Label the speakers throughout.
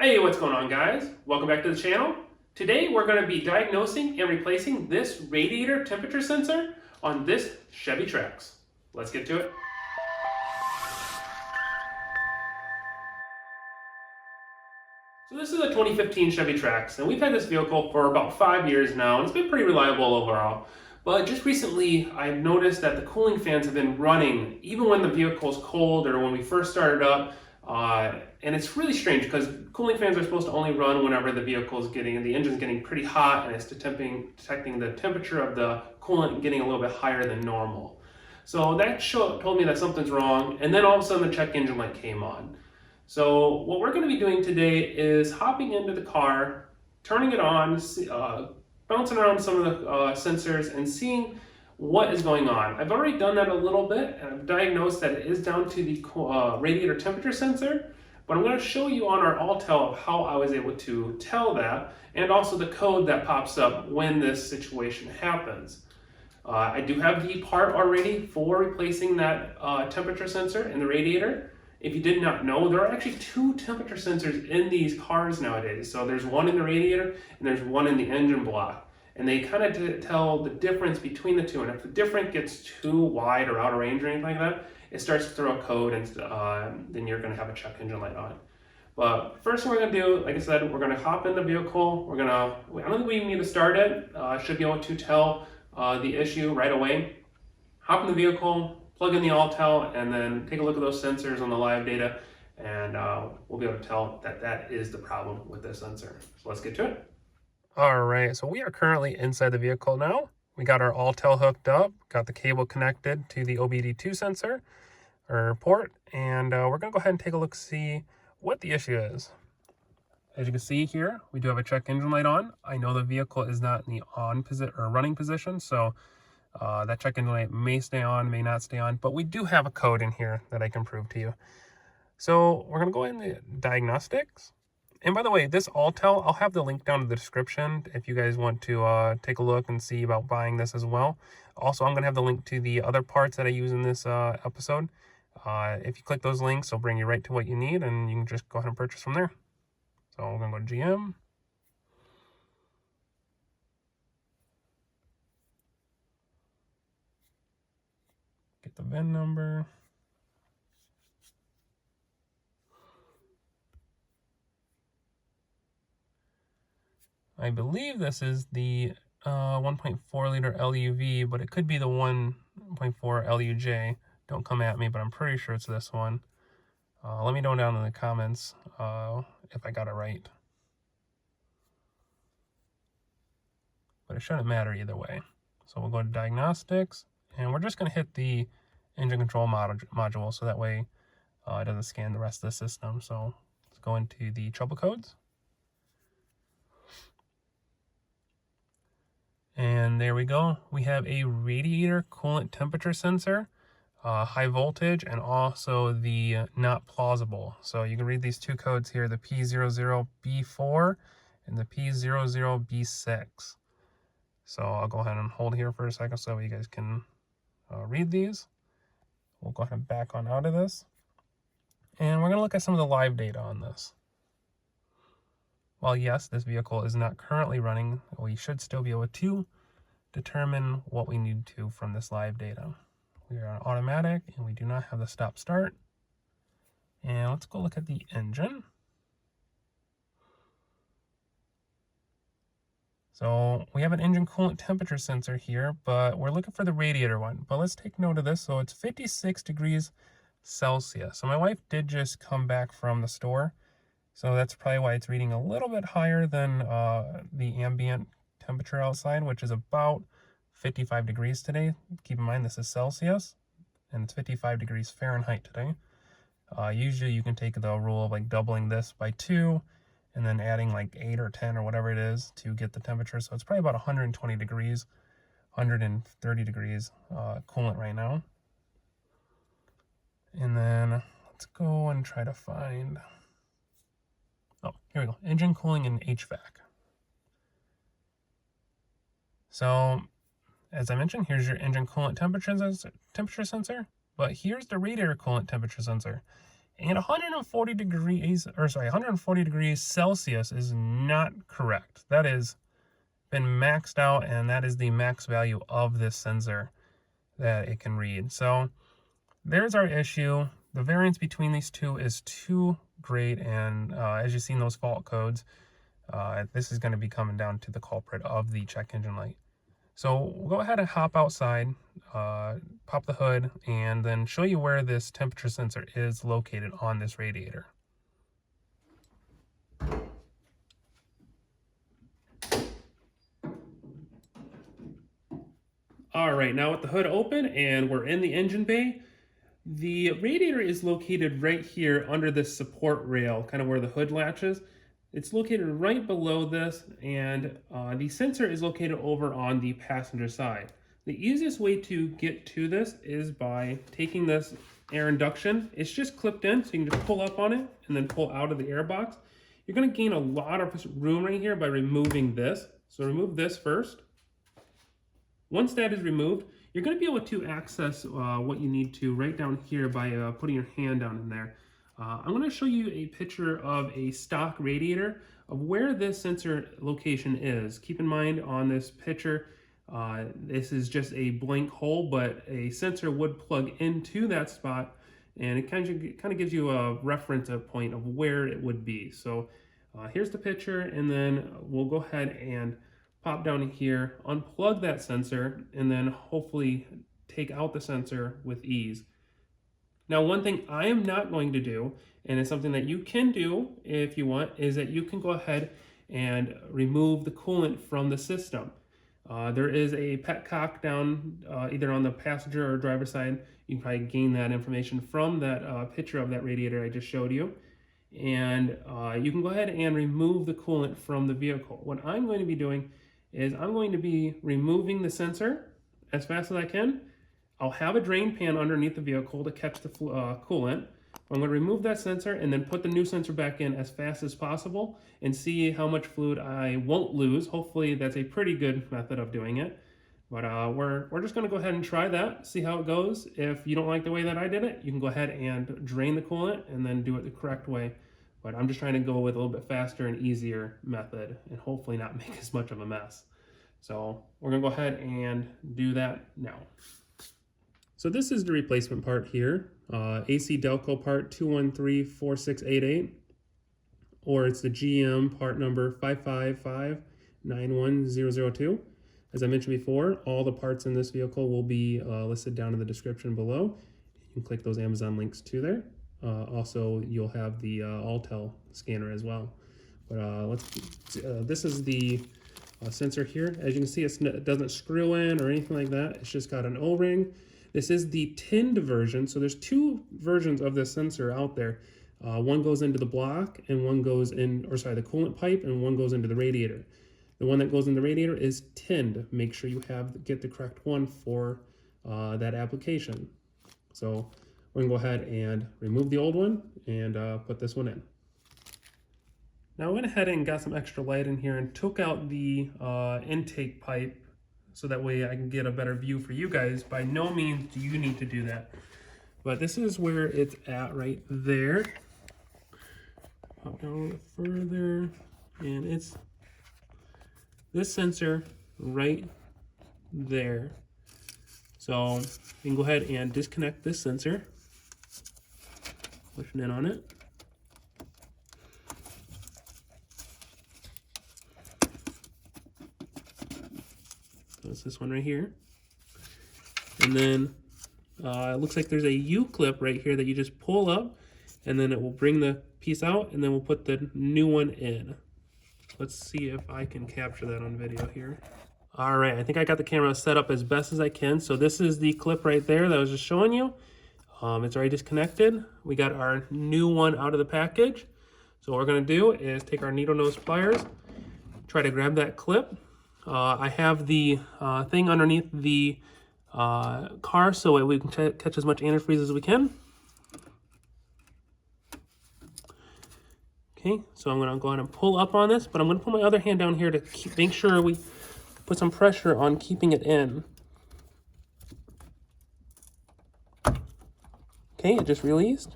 Speaker 1: Hey, what's going on, guys? Welcome back to the channel. Today we're going to be diagnosing and replacing this radiator temperature sensor on this Chevy Trax. Let's get to it. So this is a 2015 Chevy Trax, and we've had this vehicle for about 5 years now, and it's been pretty reliable overall. But just recently, I've noticed that the cooling fans have been running, even when the vehicle's cold or when we first started up. And it's really strange because cooling fans are supposed to only run whenever the engine's getting pretty hot, and it's detecting the temperature of the coolant getting a little bit higher than normal. So that told me that something's wrong, and then all of a sudden the check engine light came on. So what we're going to be doing today is hopping into the car, turning it on, bouncing around some of the sensors and seeing what is going on. I've already done that a little bit, and I've diagnosed that it is down to the radiator temperature sensor, but I'm going to show you on our All-Tel of how I was able to tell that, and also the code that pops up when this situation happens. I do have the part already for replacing that temperature sensor in the radiator. If you did not know, there are actually two temperature sensors in these cars nowadays. So there's one in the radiator and there's one in the engine block. And they kind of tell the difference between the two. And if the difference gets too wide or out of range or anything like that, it starts to throw a code, and then you're going to have a check engine light on. But first thing we're going to do, like I said, we're going to hop in the vehicle. I don't think we even need to start it. Should be able to tell the issue right away. Hop in the vehicle, plug in the All-Tel, and then take a look at those sensors on the live data, and we'll be able to tell that that is the problem with this sensor. So let's get to it. All right, so we are currently inside the vehicle now. We got our All-Tel hooked up, got the cable connected to the OBD2 sensor or port, and we're gonna go ahead and take a look, see what the issue is. As you can see here, we do have a check engine light on. I know the vehicle is not in the on position or running position, so that check engine light may stay on, may not stay on, but we do have a code in here that I can prove to you. So we're gonna go in the diagnostics. And by the way, this All-Tel, I'll have the link down in the description if you guys want to take a look and see about buying this as well. Also, I'm gonna have the link to the other parts that I use in this episode. If you click those links, it'll bring you right to what you need, and you can just go ahead and purchase from there. So we're gonna go to GM. Get the VIN number. I believe this is the 1.4 liter LUV, but it could be the 1.4 LUJ. Don't come at me, but I'm pretty sure it's this one. Let me know down in the comments if I got it right. But it shouldn't matter either way. So we'll go to diagnostics, and we're just going to hit the engine control module, so that way it doesn't scan the rest of the system. So let's go into the trouble codes. And there we go. We have a radiator coolant temperature sensor, high voltage, and also the not plausible. So you can read these two codes here, the P00B4 and the P00B6. So I'll go ahead and hold here for a second so you guys can read these. We'll go ahead and back on out of this. And we're going to look at some of the live data on this. While yes, this vehicle is not currently running, we should still be able to determine what we need to from this live data. We are on automatic, and we do not have the stop start. And let's go look at the engine. So we have an engine coolant temperature sensor here, but we're looking for the radiator one. But let's take note of this. So it's 56 degrees Celsius. So my wife did just come back from the store. So that's probably why it's reading a little bit higher than the ambient temperature outside, which is about 55 degrees today. Keep in mind this is Celsius, and it's 55 degrees Fahrenheit today. Usually you can take the rule of like doubling this by 2 and then adding like 8 or 10 or whatever it is to get the temperature. So it's probably about 120 degrees, 130 degrees coolant right now. And then let's go and try to find... Oh, here we go. Engine cooling and HVAC. So, as I mentioned, here's your engine coolant temperature sensor, but here's the radiator coolant temperature sensor. And 140 degrees, or sorry, 140 degrees Celsius is not correct. That is been maxed out, and that is the max value of this sensor that it can read. So there's our issue. The variance between these two is too great, and as you've seen those fault codes, this is going to be coming down to the culprit of the check engine light. So we'll go ahead and hop outside, pop the hood, and then show you where this temperature sensor is located on this radiator. All right, now with the hood open and we're in the engine bay, the radiator is located right here under this support rail, kind of where the hood latches. It's located right below this, and the sensor is located over on the passenger side. The easiest way to get to this is by taking this air induction. It's just clipped in, so you can just pull up on it and then pull out of the air box. You're going to gain a lot of room right here by removing this. So remove this first. Once that is removed, you're going to be able to access what you need to right down here by putting your hand down in there. I'm going to show you a picture of a stock radiator of where this sensor location is. Keep in mind on this picture, this is just a blank hole, but a sensor would plug into that spot, and it kind of gives you a reference point of where it would be. So here's the picture, and then we'll go ahead and pop down here, unplug that sensor, and then hopefully take out the sensor with ease. Now, one thing I am not going to do, and it's something that you can do if you want, is that you can go ahead and remove the coolant from the system. There is a petcock down either on the passenger or driver side. You can probably gain that information from that picture of that radiator I just showed you. And you can go ahead and remove the coolant from the vehicle. What I'm going to be doing is I'm going to be removing the sensor as fast as I can. I'll have a drain pan underneath the vehicle to catch the coolant. I'm going to remove that sensor and then put the new sensor back in as fast as possible and see how much fluid I won't lose. Hopefully that's a pretty good method of doing it. But we're just going to go ahead and try that, see how it goes. If you don't like the way that I did it, you can go ahead and drain the coolant and then do it the correct way. But I'm just trying to go with a little bit faster and easier method and hopefully not make as much of a mess. So we're going to go ahead and do that now. So this is the replacement part here, AC Delco part 2134688, or it's the GM part number 555-91002. As I mentioned before, all the parts in this vehicle will be listed down in the description below. You can click those Amazon links to there. Also, you'll have the Alltel scanner as well. But this is the sensor here. As you can see, it doesn't screw in or anything like that. It's just got an O-ring. This is the tinned version, so there's two versions of this sensor out there. One goes into the block, and one goes in, or sorry, the coolant pipe, and one goes into the radiator. The one that goes in the radiator is tinned. Make sure you get the correct one for that application. So we're gonna go ahead and remove the old one and put this one in. Now I went ahead and got some extra light in here and took out the intake pipe so that way I can get a better view for you guys. By no means do you need to do that, but this is where it's at right there. Pop down a little further, and it's this sensor right there. So you can go ahead and disconnect this sensor, pushing in on it. So it's this one right here. And then it looks like there's a U-clip right here that you just pull up, and then it will bring the piece out, and then we'll put the new one in. Let's see if I can capture that on video here. All right, I think I got the camera set up as best as I can. So this is the clip right there that I was just showing you. It's already disconnected. We got our new one out of the package. So what we're gonna do is take our needle nose pliers, try to grab that clip. I have the thing underneath the car so we can catch as much antifreeze as we can. Okay, so I'm gonna go ahead and pull up on this, but I'm gonna put my other hand down here to make sure we put some pressure on keeping it in. Okay, it just released.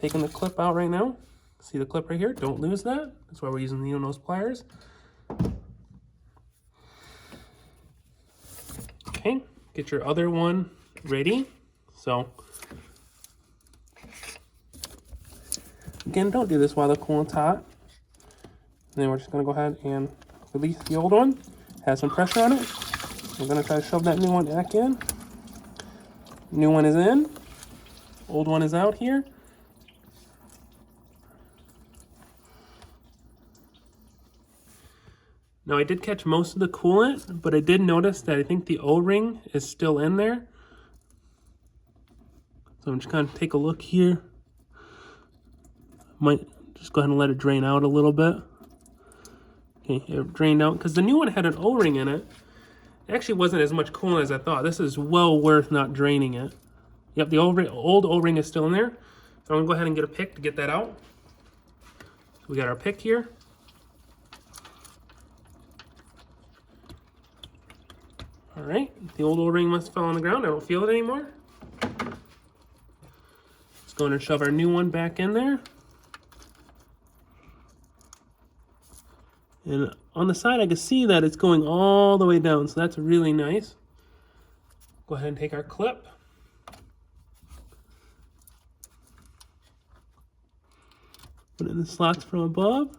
Speaker 1: taking the clip out right now. See the clip right here? Don't lose that. That's why we're using needle nose pliers. Okay, get your other one ready. So, again, don't do this while the coolant's hot. And then we're just gonna go ahead and release the old one. Has some pressure on it. We're gonna try to shove that new one back in. New one is in. Old one is out here. Now I did catch most of the coolant, but I did notice that I think the O-ring is still in there. So I'm just gonna take a look here. Might just go ahead and let it drain out a little bit. Okay, it drained out because the new one had an O-ring in it. It actually wasn't as much coolant as I thought. This is well worth not draining it. Yep, the old O-ring is still in there. So I'm gonna go ahead and get a pick to get that out. So we got our pick here. All right, the old O-ring must have fell on the ground. I don't feel it anymore. Let's go in and shove our new one back in there. And on the side, I can see that it's going all the way down, so that's really nice. Go ahead and take our clip. Put it in the slots from above.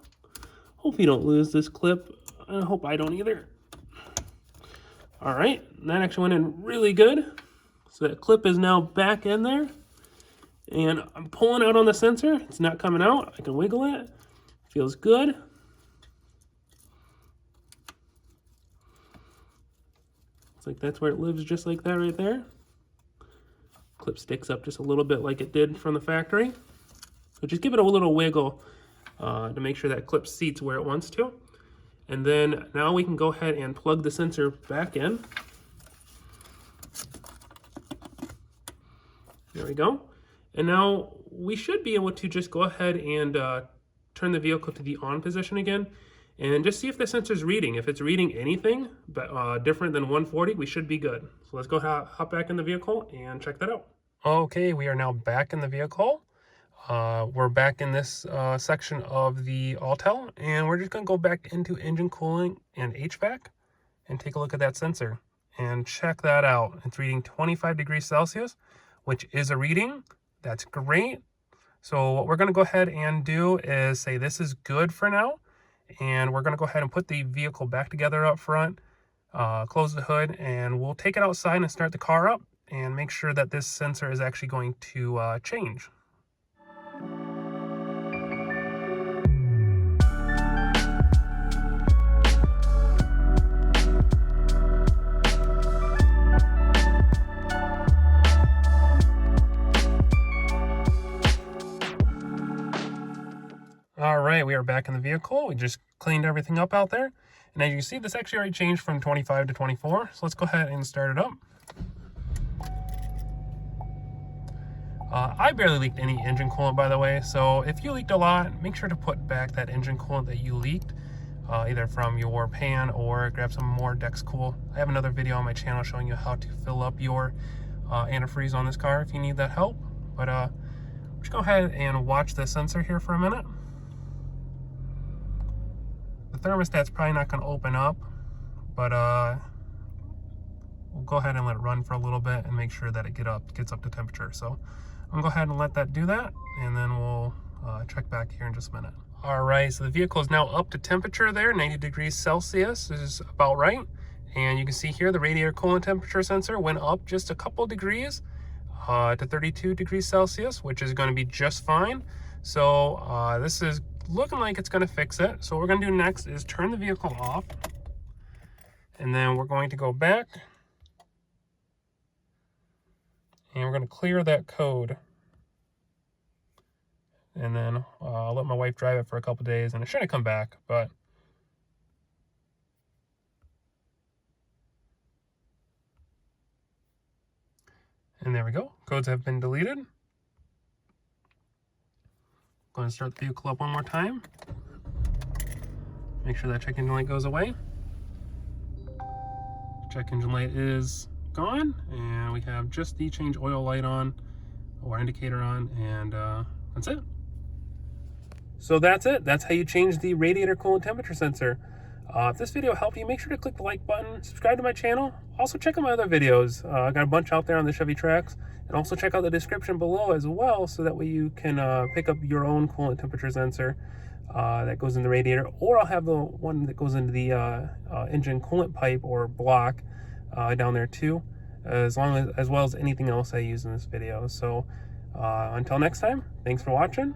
Speaker 1: Hope you don't lose this clip. I hope I don't either. All right, that actually went in really good. So that clip is now back in there. And I'm pulling out on the sensor. It's not coming out. I can wiggle it. Feels good. Looks like that's where it lives, just like that right there. Clip sticks up just a little bit like it did from the factory. So just give it a little wiggle to make sure that clip seats where it wants to. And then now we can go ahead and plug the sensor back in. There we go. And now we should be able to just go ahead and turn the vehicle to the on position again and just see if the sensor's reading. If it's reading anything but different than 140, we should be good. So let's go hop back in the vehicle and check that out. Okay, we are now back in the vehicle. We're back in this section of the Autel, and we're just going to go back into engine cooling and HVAC and take a look at that sensor and check that out. It's reading 25 degrees Celsius, which is a reading. That's great. So what we're going to go ahead and do is say this is good for now, and we're going to go ahead and put the vehicle back together up front, close the hood, and we'll take it outside and start the car up and make sure that this sensor is actually going to change. All right, we are back in the vehicle. We just cleaned everything up out there. And as you can see, this actually already changed from 25 to 24. So let's go ahead and start it up. I barely leaked any engine coolant, by the way. So if you leaked a lot, make sure to put back that engine coolant that you leaked, either from your pan or grab some more dex-cool. I have another video on my channel showing you how to fill up your antifreeze on this car if you need that help. But just go ahead and watch the sensor here for a minute. The thermostat's probably not going to open up, but we'll go ahead and let it run for a little bit and make sure that it gets up to temperature. So I'm going to go ahead and let that do that, and then we'll check back here in just a minute. All right, so the vehicle is now up to temperature there, 90 degrees Celsius is about right. And you can see here the radiator coolant temperature sensor went up just a couple degrees to 32 degrees Celsius, which is going to be just fine. So this is looking like it's going to fix it. So what we're going to do next is turn the vehicle off, and then we're going to go back and we're going to clear that code, and then I'll let my wife drive it for a couple days, and it shouldn't come back, but and there we go. Codes have been deleted. Going to start the vehicle up one more time. Make sure that check engine light goes away. Check engine light is gone, and we have just the change oil light on, or indicator on, and That's it. So that's it. That's how you change the radiator coolant temperature sensor. If this video helped you, make sure to click the like button, subscribe to my channel. Also check out my other videos. I got a bunch out there on the Chevy Trax. And also check out the description below as well, so that way you can pick up your own coolant temperature sensor that goes in the radiator. Or I'll have the one that goes into the engine coolant pipe or block down there too, as well as anything else I use in this video. So until next time, thanks for watching.